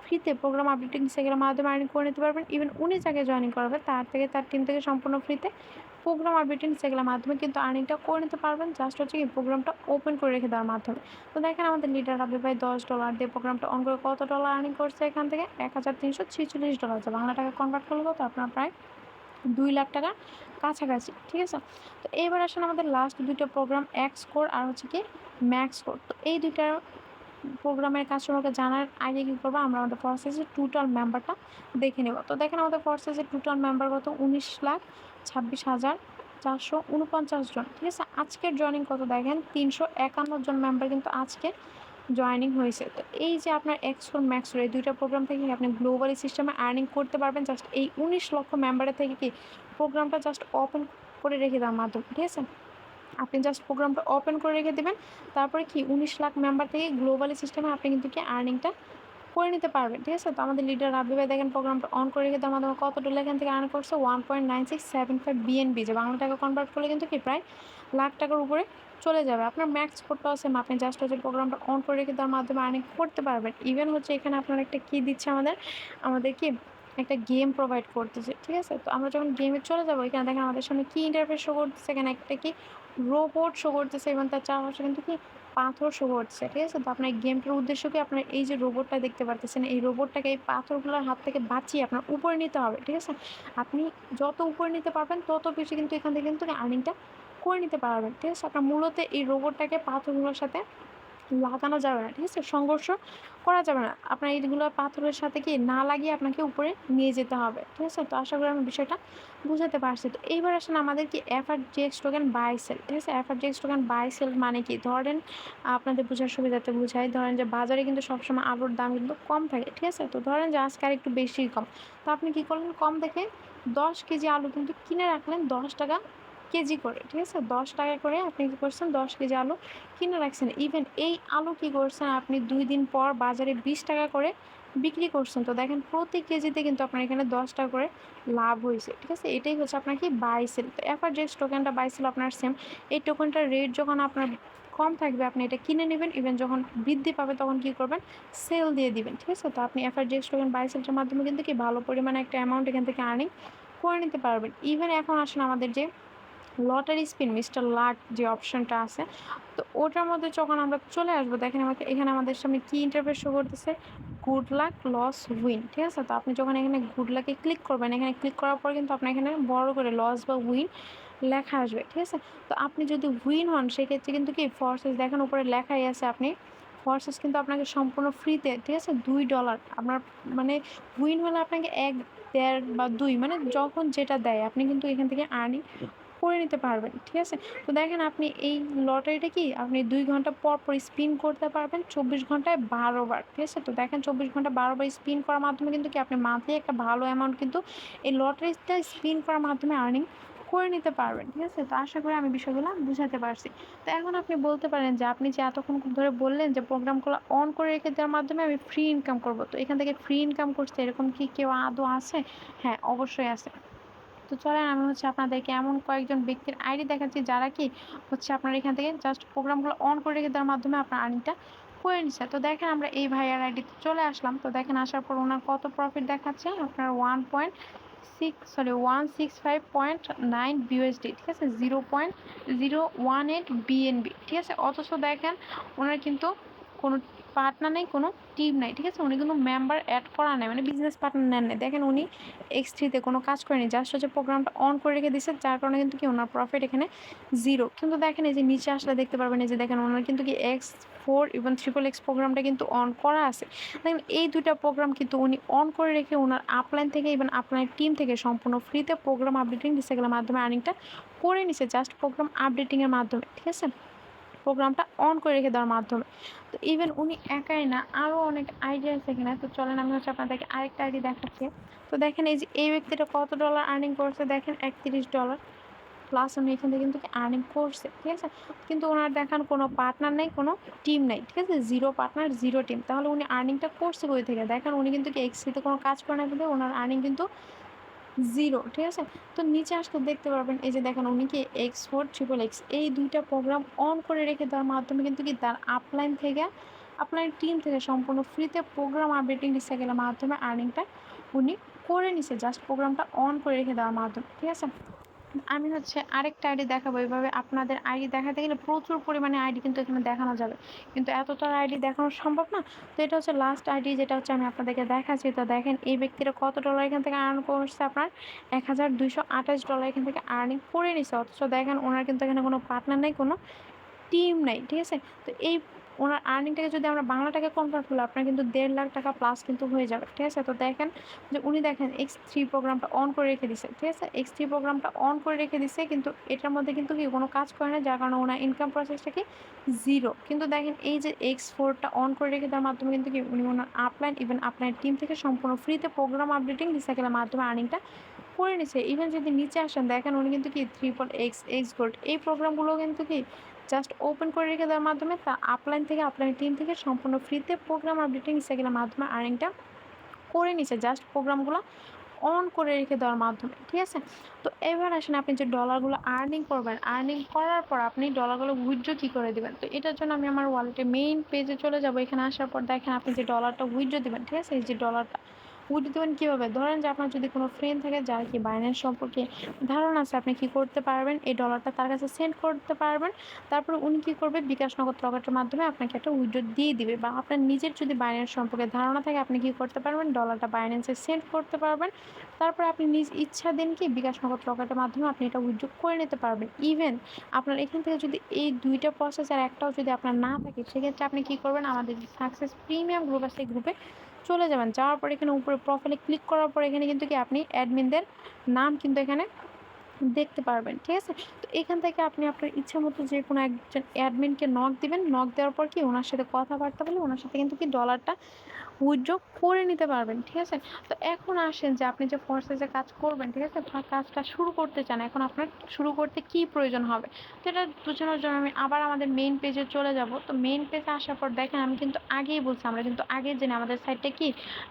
ফ্রিতে প্রোগ্রাম আপডেটিং ইনস্টাগ্রামের মাধ্যমে আর্নিং করে নিতে পারবেন। ইভেন উনি যাকে জয়েনিং করাবে তার থেকে, তার টিম থেকে সম্পূর্ণ ফ্রিতে প্রোগ্রাম আপডেটিং সেগুলোর মাধ্যমে কিন্তু আর্নিংটা করে নিতে পারবেন, জাস্ট হচ্ছে কি প্রোগ্রামটা ওপেন করে রেখে দেওয়ার মাধ্যমে। তো দেখেন আমাদের লিডার রাব্বি ভাই $10 দিয়ে প্রোগ্রামটা অন করে কত ডলার আর্নিং করছে এখান থেকে? $1,346, যা বাংলা টাকা কনভার্ট করলে কত? আপনার প্রায় 2 লাখ টাকার কাছাকাছি, ঠিক আছে? তো এবার আসেন আমাদের লাস্ট 2টা প্রোগ্রাম, এক্স কোর আর হচ্ছে কি ম্যাক্স কোর। তো এই 2টার প্রোগ্রামের কাজ সম্পর্কে জানার আগে কী করবো, আমরা আমাদের ফোর্সেসের টোটাল মেম্বারটা দেখে নেব। তো দেখেন আমাদের ফোর্সেসের টোটাল মেম্বার কত, 19,26,449 জন। ঠিক আছে, আজকের জয়েনিং কত দেখেন, 351 জন মেম্বার কিন্তু আজকে জয়েনিং হয়েছে। তো এই যে আপনার এক্সোর ম্যাক্সোর এই দুইটা প্রোগ্রাম থেকে আপনি গ্লোবালি সিস্টেমে আর্নিং করতে পারবেন জাস্ট এই 19 লক্ষ মেম্বারের থেকে। কি প্রোগ্রামটা জাস্ট ওপেন করে রেখে দেওয়ার মাধ্যমে। ঠিক আছে, আপনি জাস্ট প্রোগ্রামটা ওপেন করে রেখে দেবেন, তারপরে কি 19 লাখ মেম্বার থেকে গ্লোবালি সিস্টেমে আপনি কিন্তু কি আর্নিংটা করে নিতে পারবেন। ঠিক আছে, তো আমাদের লিডার রাব্বি ভাই দেখেন প্রোগ্রামটা অন করে রেখে দেওয়ার মাধ্যমে কত ডলার এখান থেকে আর্ন করছে, 1.9675 বিএনবি, যে বাংলা টাকা কনভার্ট করলে কিন্তু কি প্রায় লাখ টাকার উপরে চলে যাবে। আপনার ম্যাক্স কোডটাও সেম, আপনি জাস্ট হচ্ছে প্রোগ্রামটা অন করে রেখে দেওয়ার মাধ্যমে আর্নিং করতে পারবেন। ইভেন হচ্ছে এখানে আপনার একটা কী দিচ্ছে, আমাদের কি একটা গেম প্রোভাইড করতেছে। ঠিক আছে, তো আমরা যখন গেমে চলে যাবো, এখানে দেখেন আমাদের সামনে কী ইন্টারফেস শো করতেছে, এখানে একটা কি রোবট শো করতেছে এবং তার চারপাশে কিন্তু কি পাথর শো করছে। ঠিক আছে, তো আপনার গেমটার উদ্দেশ্য কি, আপনার এই যে রোবটটা দেখতে পারতেছেন, এই রোবটটাকে এই পাথরগুলোর হাত থেকে বাঁচিয়ে আপনার উপরে নিতে হবে। ঠিক আছে, আপনি যত উপরে নিতে পারবেন তত বেশি কিন্তু এখান থেকে কিন্তু আর্নিংটা করে নিতে পারবেন। ঠিক আছে, আপনার মূলত এই রোবটটাকে পাথরগুলোর সাথে লাগানো যাবে না। ঠিক আছে, সংঘর্ষ করা যাবে না, আপনার এইগুলো পাথরের সাথে কি না লাগিয়ে আপনাকে উপরে নিয়ে যেতে হবে। ঠিক আছে, তো আশা করি আমি বিষয়টা বুঝাতে পারছি। তো এইবার আসেন আমাদের কি এফআরজিএক্স টোকেন বাই সেল। ঠিক আছে, এফআরজিএক্স টোকেন বাই সেল মানে কি, ধরেন আপনাদের বোঝার সুবিধাতে বুঝাই, ধরেন যে বাজারে কিন্তু সবসময় আলুর দাম কিন্তু কম থাকে। ঠিক আছে, তো ধরেন যে আজকে আর একটু বেশি কম, তো আপনি কী করলেন, কম দেখে 10 কেজি আলু কিন্তু কিনে রাখলেন 10 টাকা কেজি করে। ঠিক আছে, 10 টাকা করে আপনি কী করছেন, 10 কেজি আলু কিনে রাখছেন। ইভেন এই আলু কী করছেন, আপনি 2 দিন পর বাজারে 20 টাকা করে বিক্রি করছেন। তো দেখেন প্রতি কেজিতে কিন্তু আপনার এখানে 10 টাকা করে লাভ হয়েছে। ঠিক আছে, এটাই হচ্ছে আপনার কি বাই সেল। তো এফআরজিএক্স টোকেনটা বাই সেল আপনার সেম, এই টোকেনটার রেট যখন আপনার কম থাকবে আপনি এটা কিনে নেবেন, ইভেন যখন বৃদ্ধি পাবে তখন কী করবেন, সেল দিয়ে দিবেন। ঠিক আছে, তো আপনি এফআরজিএক্স টোকেন বাই সেলটার মাধ্যমে কিন্তু কি ভালো পরিমাণে একটা অ্যামাউন্ট এখান থেকে আর্নিং করে নিতে পারবেন। ইভেন এখন আসেন আমাদের যে লটারি স্পিন মিস্টার লাক যে অপশনটা আছে, তো ওটার মধ্যে যখন আমরা চলে আসবো, দেখেন আমাকে এখানে আমাদের সামনে কী ইন্টারফেস শো করতেছে, গুড লাক লস উইন। ঠিক আছে, তো আপনি যখন এখানে গুড লাকে ক্লিক করবেন, এখানে ক্লিক করার পর কিন্তু আপনার এখানে বড় করে লস বা উইন লেখা আসবে। ঠিক আছে, তো আপনি যদি উইন হন সেক্ষেত্রে কিন্তু কি ফোর্সেস দেখেন উপরে লেখাই আছে, আপনি ফোর্সেস কিন্তু আপনাকে সম্পূর্ণ ফ্রিতে, ঠিক আছে, $2 আপনার মানে উইন হলে আপনাকে 1, 1.5 বা 2 মানে যখন যেটা দেয় আপনি কিন্তু এখান থেকে আর্নিং করে নিতে পারবেন। ঠিক আছে, তো দেখেন আপনি এই লটারিটা কি আপনি 2 ঘন্টা পর পর স্পিন করতে পারবেন, 24 ঘন্টায় 12 বার। ঠিক আছে, তো দেখেন 24 ঘন্টা 12 বার স্পিন করার মাধ্যমে কিন্তু কি আপনি মান্থলি একটা ভালো অ্যামাউন্ট কিন্তু এই লটারিটা স্পিন করার মাধ্যমে আর্নিং করে নিতে পারবেন। ঠিক আছে, তো আশা করি আমি বিষয়গুলো বুঝাতে পারছি। তো এখন আপনি বলতে পারেন যে আপনি যে এতক্ষণ ধরে বললেন যে প্রোগ্রামগুলো অন করে রেখে দেওয়ার মাধ্যমে আমি ফ্রি ইনকাম করব, তো এখান থেকে ফ্রি ইনকাম করছে এরকম কি কেউ আদৌ আছে? হ্যাঁ, অবশ্যই আছে। তো চলেন আমি হচ্ছে আপনাদেরকে এমন কয়েকজন ব্যক্তির আইডি দেখাচ্ছি যারা কি হচ্ছে আপনার এখান থেকে জাস্ট প্রোগ্রামগুলো অন করে রেখে দেওয়ার মাধ্যমে আপনার আর্নিংটা করে নিচ্ছে। তো দেখেন আমরা এই ভাইয়ার আইডিতে চলে আসলাম, তো দেখেন আসার পর ওনার কত প্রফিট দেখাচ্ছে, আপনার 165.9 বিউএসডি। ঠিক আছে, 0.018 বিএনবি। ঠিক আছে, অথচ দেখেন ওনার কিন্তু কোনো পার্টনার নেই, কোনো টিম নাই। ঠিক আছে, উনি কিন্তু মেম্বার অ্যাড করা নেই, মানে বিজনেস পার্টনার নেন নেই। দেখেন উনি X3-তে কোনো কাজ করেনি, জাস্ট হচ্ছে প্রোগ্রামটা অন করে রেখে দিচ্ছে, যার কারণে কিন্তু কি ওনার প্রফিট এখানে 0। কিন্তু দেখেন এই যে নিচে আসলে দেখতে পারবেন, এই যে দেখেন ওনার কিন্তু কি X4 এবং XXX প্রোগ্রামটা কিন্তু অন করা আছে। দেখেন এই দুইটা প্রোগ্রাম কিন্তু উনি অন করে রেখে ওনার আপলাইন থেকে এবং আপলাইন টিম থেকে সম্পূর্ণ ফ্রিতে প্রোগ্রাম আপডেটিং ডিসেগুলোর মাধ্যমে আর্নিংটা করে নিছে, জাস্ট প্রোগ্রাম আপডেটিংয়ের মাধ্যমে। ঠিক আছে, প্রোগ্রামটা অন করে রেখে দেওয়ার মাধ্যমে। তো ইভেন উনি একাই না, আরও অনেক আইডিয়া আছে এখানে। তো চলেন আমি হচ্ছে আপনাদেরকে আরেকটা আইডি দেখাচ্ছি। তো দেখেন এই যে এই ব্যক্তিটা কত ডলার আর্নিং করছে, দেখেন $31 প্লাস উনি এখান থেকে কিন্তু আর্নিং করছে। ঠিক আছে, কিন্তু ওনার দেখান কোনো পার্টনার নেই, কোনো টিম নেই। ঠিক আছে, 0 পার্টনার 0 টিম, তাহলে উনি আর্নিংটা করছে কোথা থেকে? দেখেন উনি কিন্তু কি X3-তে কোনো কাজ করে না বলে ওনার আর্নিং কিন্তু 0। ঠিক আছে, তো নিচে আসলে দেখতে পারবেন এই যে দেখেন উনি কি X4 XXX এই দুইটা প্রোগ্রাম অন করে রেখে দেওয়ার মাধ্যমে কিন্তু কি তার আপলাইন টিম থেকে সম্পূর্ণ ফ্রিতে প্রোগ্রাম আপডেটিং রিসাইকেলের মাধ্যমে আর্নিংটা উনি করে নিছে, জাস্ট প্রোগ্রামটা অন করে রেখে দেওয়ার মাধ্যমে। ঠিক আছে, আমি হচ্ছে আরেকটা আইডি দেখাবো। এভাবে আপনাদের আইডি দেখাতে গেলে প্রচুর পরিমাণে আইডি কিন্তু এখানে দেখানো যাবে, কিন্তু এত তো আর আইডি দেখানো সম্ভব না। তো এটা হচ্ছে লাস্ট আইডি, যেটা হচ্ছে আমি আপনাদেরকে দেখাচ্ছি। তো দেখেন এই ব্যক্তিরা কত ডলার এখান থেকে আর্ন করছে, আপনার $1,228 এখান থেকে আর্নিং করে নিছে। অথচ দেখেন ওনার কিন্তু এখানে কোনো পার্টনার নেই, কোনো টিম নাই। ঠিক আছে, তো এই ওনার আর্নিংটাকে যদি আমরা বাংলা টাকায় কনভার্ট করলে আপনার কিন্তু 1.5 লাখ টাকা প্লাস কিন্তু হয়ে যাবে, ঠিক আছে? তো দেখেন যে উনি দেখেন X3 প্রোগ্রামটা অন করে রেখে দিছে, ঠিক আছে? X3 প্রোগ্রামটা অন করে রেখে দিছে, কিন্তু এটার মধ্যে কিন্তু কি কোনো কাজ করে না, যার কারণে ওনার ইনকাম প্রসেসটা কি 0। কিন্তু দেখেন এই যে X4টা অন করে রেখে দেওয়ার মাধ্যমে কিন্তু কি উনি ওনার আপলাইন ইভেন আপলাইন টিম থেকে সম্পূর্ণ ফ্রিতে প্রোগ্রাম আপডেটিং রিসাইকেলের মাধ্যমে আর্নিংটা করে নিছে। ইভেন যদি নিচে আসেন দেখেন উনি কিন্তু কি X গোল্ড এই প্রোগ্রামগুলো কিন্তু কি জাস্ট ওপেন করে রেখে দেওয়ার মাধ্যমে তার আপলাইন থেকে আপলাইন টিম থেকে সম্পূর্ণ ফ্রিতে প্রোগ্রাম আপডেটিং রিসাইকেলের মাধ্যমে আর্নিংটা করে নিছে, জাস্ট প্রোগ্রামগুলো অন করে রেখে দেওয়ার মাধ্যমে, ঠিক আছে? তো এবার আসেন আপনি যে ডলারগুলো আর্নিং করবেন, আর্নিং করার পর আপনি ডলারগুলো উইথড্র কী করে দিবেন। তো এটার জন্য আমি আমার ওয়ালেটে মেইন পেজে চলে যাব। এখানে আসার পর দেখেন আপনি যে ডলারটা উইথড্র দিবেন, ঠিক আছে? এই যে ডলারটা উইথড্র দেবেন কীভাবে, ধরেন যে আপনার যদি কোনো ফ্রেন্ড থাকে যার কি বাইন্যান্স সম্পর্কে ধারণা আছে, আপনি কী করতে পারবেন, এই ডলারটা তার কাছে সেন্ড করতে পারবেন। তারপরে উনি কী করবে, বিকাশ নগদ রকেটের মাধ্যমে আপনাকে একটা উইথড্র দিয়ে দিবে। বা আপনার নিজের যদি বাইন্যান্স সম্পর্কে ধারণা থাকে, আপনি কী করতে পারবেন, ডলারটা বাইন্যান্সে সেন্ড করতে পারবেন। তারপরে আপনি নিজ ইচ্ছা দিন কি বিকাশ নগদ রকেটের মাধ্যমে আপনি এটা উইথড্র করে নিতে পারবেন। ইভেন আপনার এখান থেকে যদি এই দুইটা প্রসেস আর একটাও যদি আপনার না থাকে, সেক্ষেত্রে আপনি কী করবেন, আমাদের যে সাকসেস প্রিমিয়াম গ্রুপ আছে এই গ্রুপে চলে যাবেন। যাওয়ার পর এখানে উপরে প্রোফাইলে ক্লিক করার পর এখানে কিন্তু কি আপনি অ্যাডমিনদের নাম কিন্তু এখানে দেখতে পারবেন, ঠিক আছে? তো এখান থেকে আপনি আপনার ইচ্ছা মতো যে কোনো একজন অ্যাডমিনকে নক দিবেন। নক দেওয়ার পর কি ওনার সাথে কথাবার্তা বলে ওনার সাথে কিন্তু কি ডলারটা উইথড্র করে নিতে পারবেন, ঠিক আছে? তো এখন আসেন যে আপনি যে ফোর্সেসে কাজ করবেন, ঠিক আছে? বা কাজটা শুরু করতে চান, এখন আপনার শুরু করতে কি প্রয়োজন হবে, তো এটা বোঝানোর জন্য আমি আবার আমাদের মেইন পেজে চলে যাব। তো মেইন পেজে আসার পর দেখেন আমি কিন্তু আগেই বলছি, আমরা কিন্তু আগে জেনে আমাদের সাইটটা কি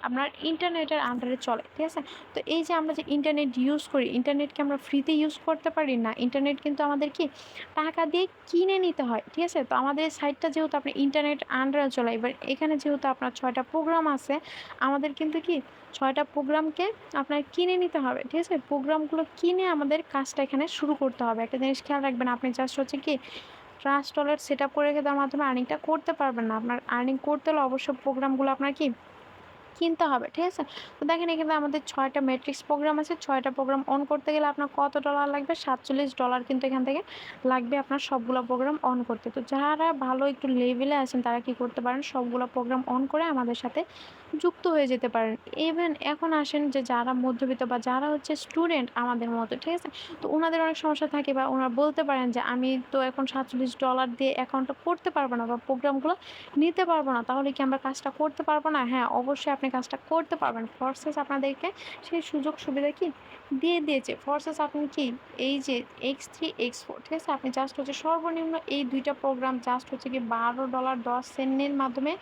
আপনার ইন্টারনেটের আন্ডারে চলে, ঠিক আছে? তো এই যে আমরা যে ইন্টারনেট ইউজ করি, ইন্টারনেটকে আমরা ফ্রিতে ইউজ করতে পারি না, ইন্টারনেট কিন্তু আমাদের কি টাকা দিয়ে কিনে নিতে হয়, ঠিক আছে? তো আমাদের সাইটটা যেহেতু আপনি ইন্টারনেট আন্ডারে চলে, এবার এখানে যেহেতু আপনার 6টা প্রোগ্রাম আছে, আমাদের কিন্তু কি 6টা প্রোগ্রামকে আপনার কিনে নিতে হবে, ঠিক আছে? প্রোগ্রামগুলো কিনে আমাদের কাজটা এখানে শুরু করতে হবে। একটা জিনিস খেয়াল রাখবেন, আপনি জাস্ট হচ্ছে কি ট্রাস্ট ওয়ালেট সেট আপ করে রেখে দেওয়ার মাধ্যমে আর্নিংটা করতে পারবেন না। আপনার আর্নিং করতে হলে অবশ্য প্রোগ্রামগুলো আপনার কি কিনতে হবে, ঠিক আছে? তো দেখেন এখানে আমাদের 6টা ম্যাট্রিক্স প্রোগ্রাম আছে। 6টা প্রোগ্রাম অন করতে গেলে আপনার কত ডলার লাগবে, $47 কিন্তু এখান থেকে লাগবে আপনার সবগুলো প্রোগ্রাম অন করতে। তো যারা ভালো একটু লেভেলে আছেন তারা কি করতে পারেন, সবগুলো প্রোগ্রাম অন করে আমাদের সাথে যুক্ত হয়ে যেতে পারেন। ইভেন এখন আসেন যে যারা মধ্যবিত্ত বা যারা হচ্ছে স্টুডেন্ট আমাদের মতো, ঠিক আছে? তো ওনাদের অনেক সমস্যা থাকে বা ওনারা বলতে পারেন যে আমি তো এখন $47 দিয়ে অ্যাকাউন্টটা করতে পারবো না বা প্রোগ্রামগুলো নিতে পারবো না, তাহলে কি আমরা কাজটা করতে পারবো না? হ্যাঁ, অবশ্যই আপনি কাজটা করতে পারবেন। ফোর্সেস আপনাদেরকে সেই সুযোগ সুবিধা কি দিয়ে দিয়েছে। ফোর্সেস আপনি কি এই যে X3 X4, ঠিক আছে? আপনি জাস্ট হচ্ছে সর্বনিম্ন এই 2টা প্রোগ্রাম জাস্ট হচ্ছে কি $12.10 মাধ্যমে,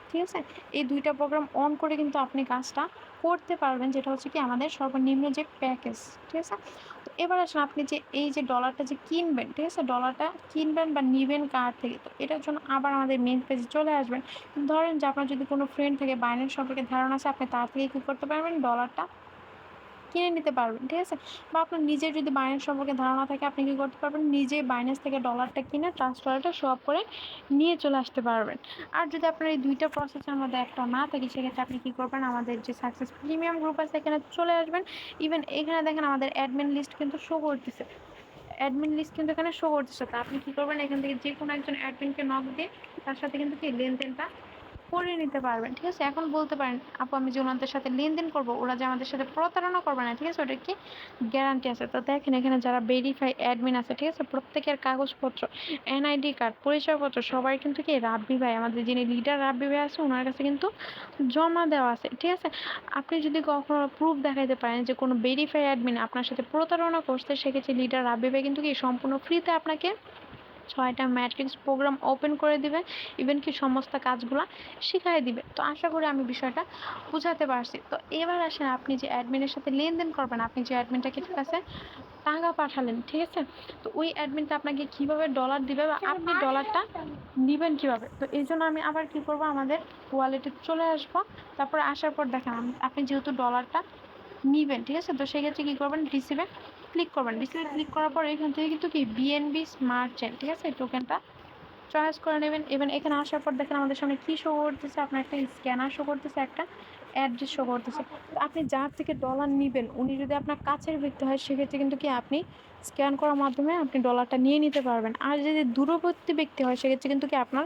ঠিক আছে? এই 2টা প্রোগ্রাম অন করে কিন্তু আপনি কাজটা করতে পারবেন, যেটা হচ্ছে কি আমাদের সর্বনিম্ন যে প্যাকেজ, ঠিক আছে? তো এবার আসেন আপনি যে এই যে ডলারটা যে কিনবেন, ঠিক আছে? ডলারটা কিনবেন বা নিবেন কার থেকে, তো এটার জন্য আবার আমাদের মেইন পেজে চলে আসবেন। ধরেন যে আপনার যদি কোনো ফ্রেন্ড থেকে বাইন্যান্স সম্পর্কে ধারণা আছে, আপনি তার থেকে কী করতে পারবেন, ডলারটা কিনে নিতে পারবেন, ঠিক আছে? বা আপনার নিজের যদি বাইন্যান্স সম্পর্কে ধারণা থাকে, আপনি কী করতে পারবেন, নিজে বাইন্যান্স থেকে ডলারটা কিনে ট্রাস্ট ওয়ালেটে শো অফ করে নিয়ে চলে আসতে পারবেন। আর যদি আপনার এই 2টা প্রসেসের মধ্যে একটা না থাকে, সেক্ষেত্রে আপনি কী করবেন, আমাদের যে সাকসেস প্রিমিয়াম গ্রুপ আছে এখানে চলে আসবেন। ইভেন এখানে দেখেন আমাদের অ্যাডমিন লিস্ট কিন্তু শো করতেছে, অ্যাডমিন লিস্ট কিন্তু এখানে শো করতেছে। তো আপনি কী করবেন, এখান থেকে যে কোনো একজন অ্যাডমিনকে নক দিয়ে তার সাথে কিন্তু কি লেনদেনটা করে নিতে পারবেন, ঠিক আছে? এখন বলতে পারেন আপু আমি যে ওনাদের সাথে লেনদেন করবো, ওরা যে আমাদের সাথে প্রতারণা করবে না, ঠিক আছে? ওটা কি গ্যারান্টি আছে। তো দেখেন এখানে যারা ভেরিফাই অ্যাডমিন আছে, ঠিক আছে? প্রত্যেকের কাগজপত্র, এনআইডি কার্ড, পরিচয়পত্র সবাই কিন্তু কি রাব্বি ভাই, আমাদের যিনি লিডার রাব্বি ভাই আছে, ওনার কাছে কিন্তু জমা দেওয়া আছে, ঠিক আছে? আপনি যদি কখনো প্রুফ দেখাইতে পারেন যে কোনো ভেরিফাই অ্যাডমিন আপনার সাথে প্রতারণা করছে, সেক্ষেত্রে লিডার রাব্বি ভাই কিন্তু কি সম্পূর্ণ ফ্রিতে আপনাকে 6টা ম্যাট্রিক্স প্রোগ্রাম ওপেন করে দিবে, ইভেন কি সমস্ত কাজগুলো শিখাই দিবে। তো আশা করি আমি বিষয়টা বুঝাতে পারছি। তো এবার আসেন আপনি যে অ্যাডমিনের সাথে লেনদেন করবেন, আপনি যে অ্যাডমিনটাকে কাছে টাকা পাঠালেন, ঠিক আছে? তো ওই অ্যাডমিনটা আপনাকে কীভাবে ডলার দিবে বা আপনি ডলারটা নেবেন কীভাবে, তো এই জন্য আমি আবার কী করবো, আমাদের ওয়ালেটে চলে আসবো। তারপরে আসার পর দেখেন আপনি যেহেতু ডলারটা নিবেন, ঠিক আছে? তো সেক্ষেত্রে কী করবেন, রিসিভে ক্লিক করবেন। রিসিভে ক্লিক করার পর এখান থেকে কিন্তু কি বিএনবি স্মার্ট চেইন, ঠিক আছে? এই টোকেনটা চয়েস করে নেবেন। এবার এখানে আসার পর দেখেন আমাদের সামনে কী শো করতেছে, আপনার একটা স্ক্যানার শো করতেছে একটা, অ্যাড্রেস শো করতেছে। তো আপনি যার থেকে ডলার নিবেন উনি যদি আপনার কাছের ব্যক্তি হয় সেক্ষেত্রে কিন্তু কি আপনি স্ক্যান করার মাধ্যমে আপনি ডলারটা নিয়ে নিতে পারবেন। আর যদি দূরবর্তী ব্যক্তি হয় সেক্ষেত্রে কিন্তু কি আপনার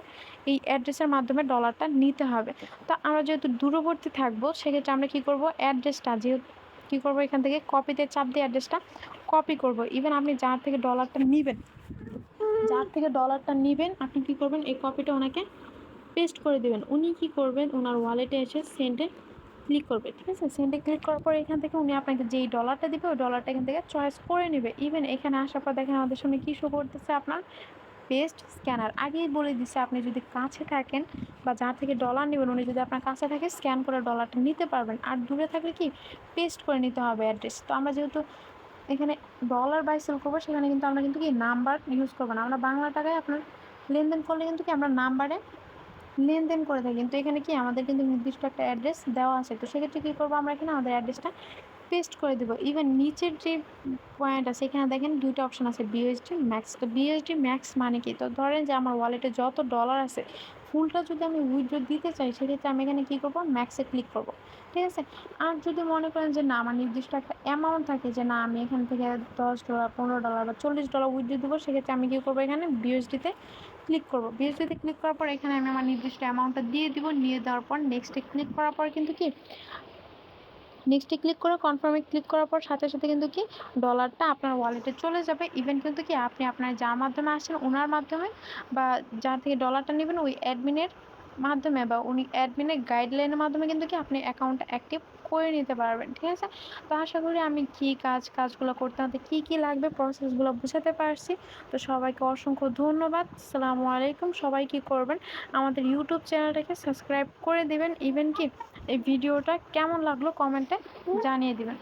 এই অ্যাড্রেসের মাধ্যমে ডলারটা নিতে হবে। তো আমরা যেহেতু দূরবর্তী থাকবো সেক্ষেত্রে আমরা কী করবো, অ্যাড্রেসটা যেহেতু কী করবো, এখান থেকে কপিতে চাপ দিয়ে অ্যাড্রেসটা কপি করব। ইভেন আপনি যার থেকে ডলারটা নিবেন আপনি কী করবেন, এই কপিটা ওনাকে পেস্ট করে দেবেন। উনি কী করবেন, ওনার ওয়ালেটে এসে সেন্ডে ক্লিক করবে। ঠিক আছে, সেন্ডে ক্লিক করার পর এখান থেকে উনি আপনাকে যেই ডলারটা দিবে ওই ডলারটা এখান থেকে চয়েস করে নেবে। ইভেন এখানে আসার পর দেখেন আমাদের সামনে কী শো করতেছে, আপনার পেস্ট স্ক্যানার। আগেই বলে দিচ্ছে আপনি যদি কাছে থাকেন বা যার থেকে ডলার নেবেন উনি যদি আপনার কাছে থাকে স্ক্যান করে ডলারটা নিতে পারবেন। আর দূরে থাকলে কি পেস্ট করে নিতে হবে অ্যাড্রেস। তো আমরা যেহেতু এখানে ডলার বাই সেল করবো সেখানে কিন্তু আমরা কিন্তু কি নাম্বার ইউজ করবো না। আমরা বাংলা টাকায় আপনার লেনদেন করলে কিন্তু কি আমরা নাম্বারে লেনদেন করে থাকি। কিন্তু এখানে কি আমাদের কিন্তু নির্দিষ্ট একটা অ্যাড্রেস দেওয়া আছে। তো সেক্ষেত্রে কী করবো, আমরা এখানে আমাদের অ্যাড্রেসটা পেস্ট করে দেবো। ইভেন নিচের যে পয়েন্ট আছে এখানে দেখেন দুইটা অপশান আছে, বিএসডি ম্যাক্স। তো বিএসডি ম্যাক্স মানে কি, তো ধরেন যে আমার ওয়ালেটে যত ডলার আছে ফুলটা যদি আমি উইথড্র দিতে চাই সেক্ষেত্রে আমি এখানে কী করবো, ম্যাক্সে ক্লিক করবো। ঠিক আছে, আর যদি মনে করেন যে না আমার নির্দিষ্ট একটা অ্যামাউন্ট থাকে যে না আমি এখান থেকে $10 $15 বা $40 উইথড্র দেবো, সেক্ষেত্রে আমি কী করবো, এখানে বিএসডিতে ক্লিক করবো। বিএসডিতে ক্লিক করার পর এখানে আমি আমার নির্দিষ্ট অ্যামাউন্টটা দিয়ে দিব। নিয়ে দেওয়ার পর নেক্সটে ক্লিক করার পর কিন্তু কি নেক্সটে ক্লিক করে কনফার্মে ক্লিক করার পর সাথে সাথে কিন্তু কি ডলারটা আপনার ওয়ালেটে চলে যাবে। ইভেন কিন্তু কি আপনি আপনার যার মাধ্যমে আসছেন ওনার মাধ্যমে বা যার থেকে ডলারটা নেবেন ওই অ্যাডমিনের মাধ্যমে বা উনি অ্যাডমিনের গাইডলাইনের মাধ্যমে কিন্তু কি আপনি অ্যাকাউন্টটা অ্যাক্টিভ করে নিতে পারবেন। ঠিক আছে, তো আশা করি আমি কাজগুলো করতে হতে কী লাগবে প্রসেসগুলো বুঝাতে পারছি। তো সবাইকে অসংখ্য ধন্যবাদ। আসসালামু আলাইকুম। সবাই কী করবেন, আমাদের ইউটিউব চ্যানেলটাকে সাবস্ক্রাইব করে দেবেন। ইভেন কি এই ভিডিওটা কেমন লাগলো কমেন্টে জানিয়ে দিবেন।